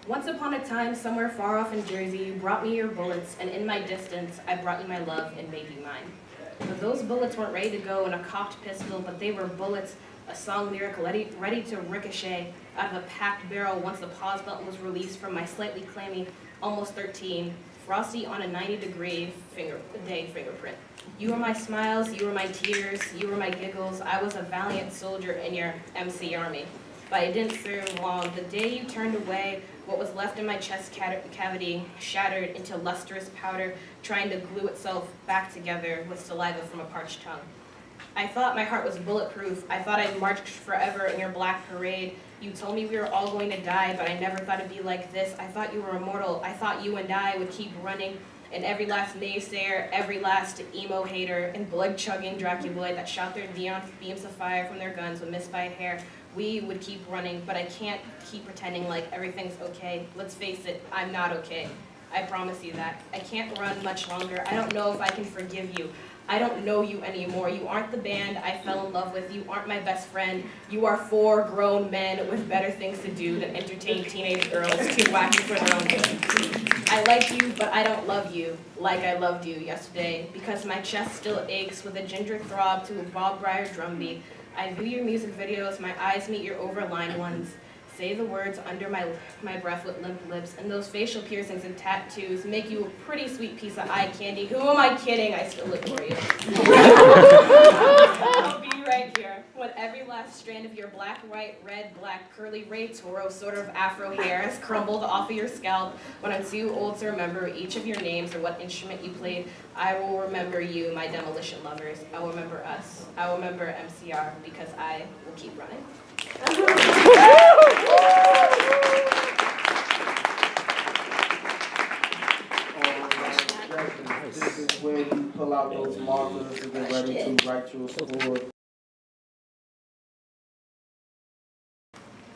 Once upon a time, somewhere far off in Jersey, you brought me your bullets, and in my distance, I brought you my love and made you mine. But those bullets weren't ready to go in a cocked pistol, but they were bullets, a song lyric ready to ricochet out of a packed barrel once the pause button was released from my slightly clammy, almost 13, frosty on a 90-degree fingerprint. You were my smiles, you were my tears, you were my giggles. I was a valiant soldier in your MC army. But I didn't serve long. The day you turned away, what was left in my chest cavity shattered into lustrous powder, trying to glue itself back together with saliva from a parched tongue. I thought my heart was bulletproof. I thought I'd marched forever in your black parade. You told me we were all going to die, but I never thought it'd be like this. I thought you were immortal. I thought you and I would keep running, and every last naysayer, every last emo hater, and blood-chugging Dracula that shot their neon beams of fire from their guns would miss by a hair. We would keep running, but I can't keep pretending like everything's okay. Let's face it, I'm not okay. I promise you that. I can't run much longer. I don't know if I can forgive you. I don't know you anymore. You aren't the band I fell in love with. You aren't my best friend. You are 4 grown men with better things to do than entertain teenage girls too wacky for their own good. I like you, but I don't love you like I loved you yesterday, because my chest still aches with a ginger throb to a Bob Briar drumbeat. I view your music videos, my eyes meet your overlined ones. Say the words under my breath with limp lips, and those facial piercings and tattoos make you a pretty sweet piece of eye candy. Who am I kidding? I still adore you. I'll be right here when every last strand of your black, white, red, black, curly Ray Toro sort of afro hair has crumbled off of your scalp. When I'm too old to remember each of your names or what instrument you played, I will remember you, my demolition lovers. I will remember us. I will remember MCR, because I will keep running. This is where you pull out those markers and get ready to write your score.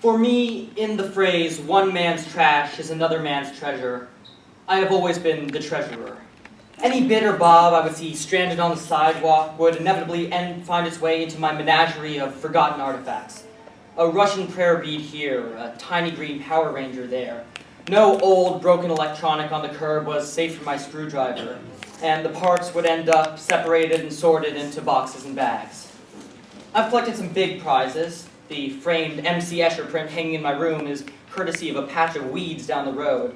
For me, in the phrase, one man's trash is another man's treasure, I have always been the treasurer. Any bit or bob I would see stranded on the sidewalk would inevitably find its way into my menagerie of forgotten artifacts. A Russian prayer bead here, a tiny green Power Ranger there. No old broken electronic on the curb was safe from my screwdriver, and the parts would end up separated and sorted into boxes and bags. I've collected some big prizes. The framed MC Escher print hanging in my room is courtesy of a patch of weeds down the road.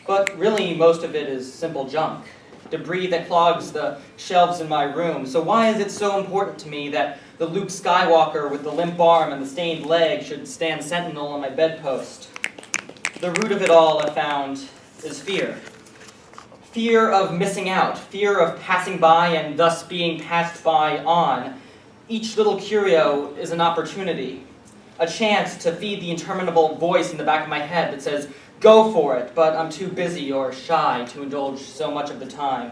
But really, most of it is simple junk. Debris that clogs the shelves in my room. So why is it so important to me that the Luke Skywalker with the limp arm and the stained leg should stand sentinel on my bedpost? The root of it all, I found, is fear. Fear of missing out, fear of passing by and thus being passed by on. Each little curio is an opportunity, a chance to feed the interminable voice in the back of my head that says, go for it, but I'm too busy or shy to indulge so much of the time.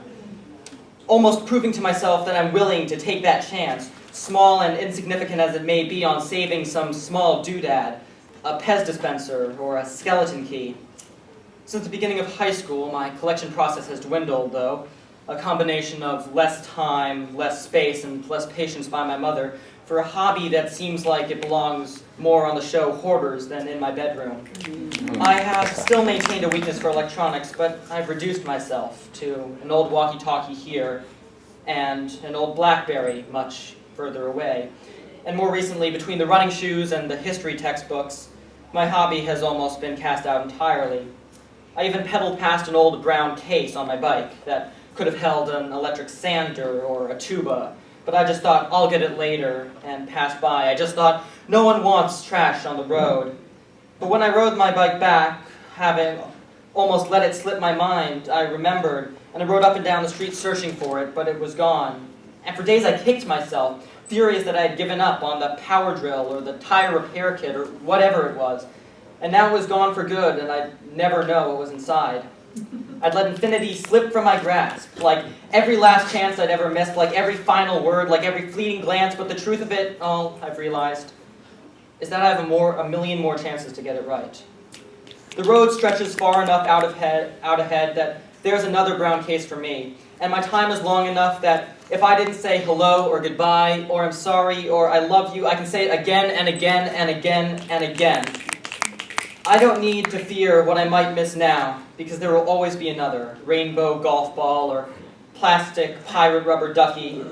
Almost proving to myself that I'm willing to take that chance, small and insignificant as it may be, on saving some small doodad, a Pez dispenser, or a skeleton key. Since the beginning of high school, my collection process has dwindled, though, a combination of less time, less space, and less patience by my mother for a hobby that seems like it belongs more on the show Hoarders than in my bedroom. I have still maintained a weakness for electronics, but I've reduced myself to an old walkie-talkie here and an old BlackBerry much further away. And more recently, between the running shoes and the history textbooks, my hobby has almost been cast out entirely. I even pedaled past an old brown case on my bike that could have held an electric sander or a tuba, but I just thought, I'll get it later, and passed by. I just thought, no one wants trash on the road. But when I rode my bike back, having almost let it slip my mind, I remembered, and I rode up and down the street searching for it, but it was gone. And for days I kicked myself, furious that I had given up on the power drill or the tire repair kit or whatever it was. And now it was gone for good, and I'd never know what was inside. I'd let infinity slip from my grasp, like every last chance I'd ever missed, like every final word, like every fleeting glance, but the truth of it all, I've realized, is that I have a million more chances to get it right. The road stretches far enough out ahead that there's another brown case for me, and my time is long enough that if I didn't say hello or goodbye or I'm sorry or I love you, I can say it again and again and again and again. I don't need to fear what I might miss now, because there will always be another rainbow golf ball or plastic pirate rubber ducky.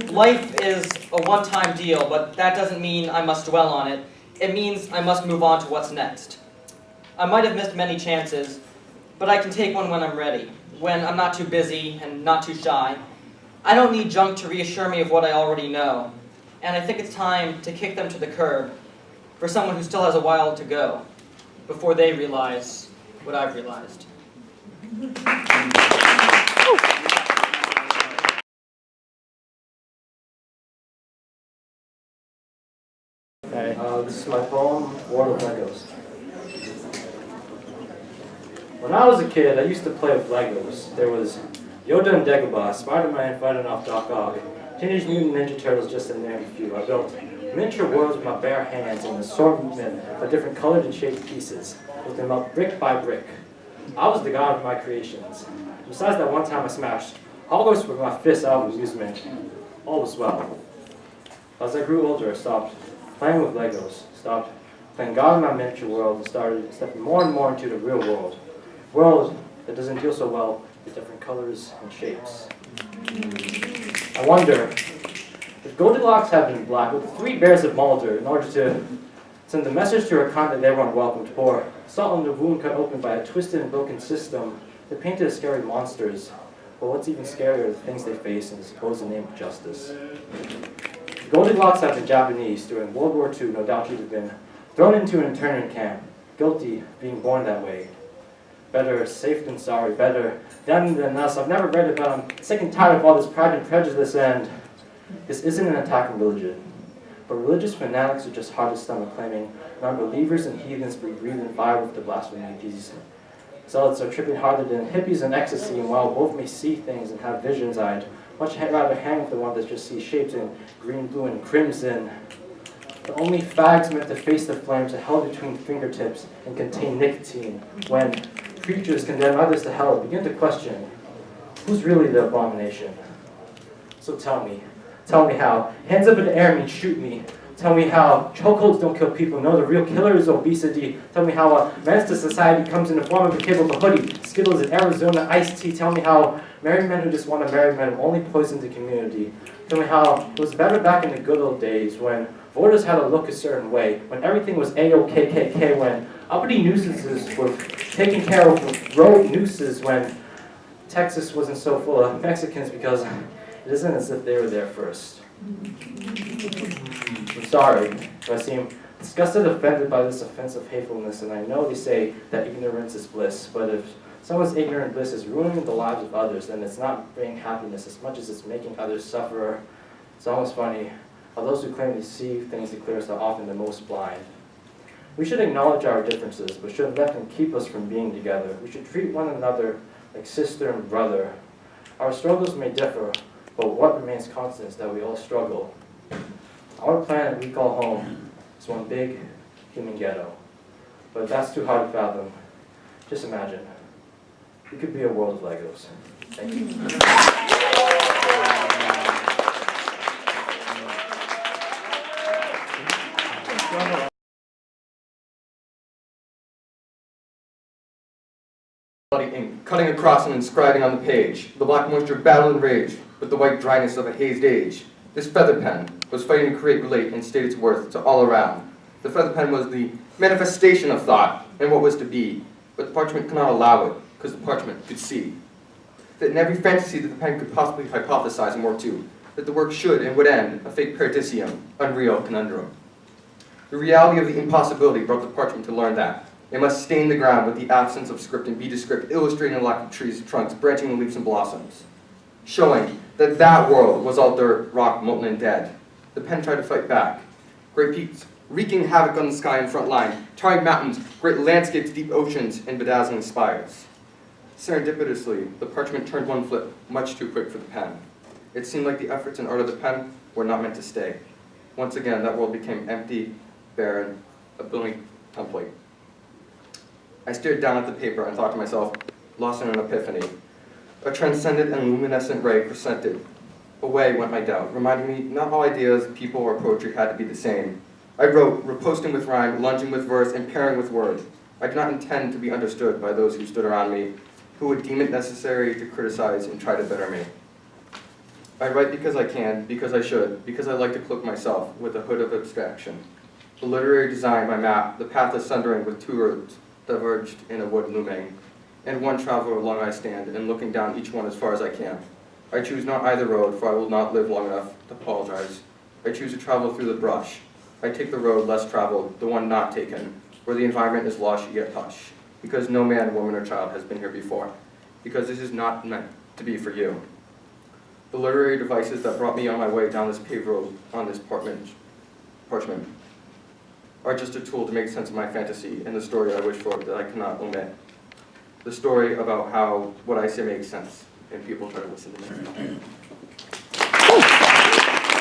Life is a one-time deal, but that doesn't mean I must dwell on it. It means I must move on to what's next. I might have missed many chances, but I can take one when I'm ready, when I'm not too busy and not too shy. I don't need junk to reassure me of what I already know, and I think it's time to kick them to the curb for someone who still has a while to go before they realize what I've realized. Hey, this is my poem, World of Legos. When I was a kid, I used to play with Legos. There was Yoda and Dagobah, Spider-Man fighting off Doc Ock, Teenage Mutant Ninja Turtles, just to name a few. I built miniature worlds with my bare hands and assortment of different colored and shaped pieces, built them up brick by brick. I was the god of my creations. Besides that one time I smashed Hogwarts with my fist out of amusement, all was well. As I grew older, I stopped playing with Legos, stopped playing God in my miniature world, and started stepping more and more into the real world. A world that doesn't deal so well with different colors and shapes. I wonder, if Goldilocks had been black, would the three bears have mauled her in order to send the message to her kind that they were unwelcome, to pour salt on the wound cut open by a twisted and broken system that painted as scary monsters. But what's even scarier are the things they face in the supposed name of justice. Goldilocks had been Japanese during World War II. No doubt she'd have been thrown into an internment camp, guilty of being born that way. Better safe than sorry, better them than us. I've never read it, but I'm sick and tired of all this pride and prejudice, and this isn't an attack on religion. But religious fanatics are just hard to stomach, claiming non-believers and heathens breathe in fire with the blasphemy. These zealots are tripping harder than hippies in ecstasy, and while both may see things and have visions, I'd much rather hang with the one that just sees shapes in green, blue, and crimson. The only fags meant to face the flames are held between fingertips and contain nicotine. When preachers condemn others to hell, begin to question, who's really the abomination? So tell me how. Hands up in the air means shoot me. Tell me how chokeholds don't kill people. No, the real killer is obesity. Tell me how a menace to society comes in the form of a cable of a hoodie, Skittles in Arizona, iced tea. Tell me how married men who just want to marry men have only poisoned the community. Tell me how it was better back in the good old days when voters had to look a certain way, when everything was A-O-K-K-K, when uppity nuisances were taken care of with road nooses, when Texas wasn't so full of Mexicans because it isn't as if they were there first. I'm sorry if I seem disgusted, offended by this offensive hatefulness, and I know they say that ignorance is bliss, but if someone's ignorant bliss is ruining the lives of others, then it's not bringing happiness as much as it's making others suffer. It's almost funny how those who claim to see things the clearest are often the most blind. We should acknowledge our differences, but shouldn't let them keep us from being together. We should treat one another like sister and brother. Our struggles may differ, but what remains constant is that we all struggle. Our planet we call home is one big human ghetto. But that's too hard to fathom. Just imagine. We could be a world of Legos. Thank you. Bloody ink, cutting across and inscribing on the page. The black moisture battled and raged with the white dryness of a hazed age. This feather pen was fighting to create, relate, and state its worth to all around. The feather pen was the manifestation of thought and what was to be, but the parchment could not allow it, because the parchment could see. That in every fantasy that the pen could possibly hypothesize and work to, that the work should and would end a fake paradisium, unreal conundrum. The reality of the impossibility brought the parchment to learn that it must stain the ground with the absence of script and be descript, illustrating the lack of trees, trunks, branching leaves and blossoms, showing that that world was all dirt, rock, molten and dead. The pen tried to fight back. Great peaks, wreaking havoc on the sky in front line, towering mountains, great landscapes, deep oceans, and bedazzling spires. Serendipitously, the parchment turned one flip, much too quick for the pen. It seemed like the efforts and art of the pen were not meant to stay. Once again, that world became empty, barren, a blank template. I stared down at the paper and thought to myself, lost in an epiphany. A transcendent and luminescent ray presented. Away went my doubt, reminding me not all ideas, people, or poetry had to be the same. I wrote, riposting with rhyme, lunging with verse, and pairing with word. I do not intend to be understood by those who stood around me, who would deem it necessary to criticize and try to better me. I write because I can, because I should, because I like to cloak myself with a hood of abstraction. The literary design, my map, the path is sundering with two roads, diverged in a wood looming, and one traveler along I stand, and looking down each one as far as I can. I choose not either road, for I will not live long enough to apologize. I choose to travel through the brush. I take the road less traveled, the one not taken, where the environment is lush yet hush, because no man, woman, or child has been here before, because this is not meant to be for you. The literary devices that brought me on my way down this paved road on this parchment are just a tool to make sense of my fantasy and the story I wish for that I cannot omit. The story about how what I say makes sense and people try to listen to me.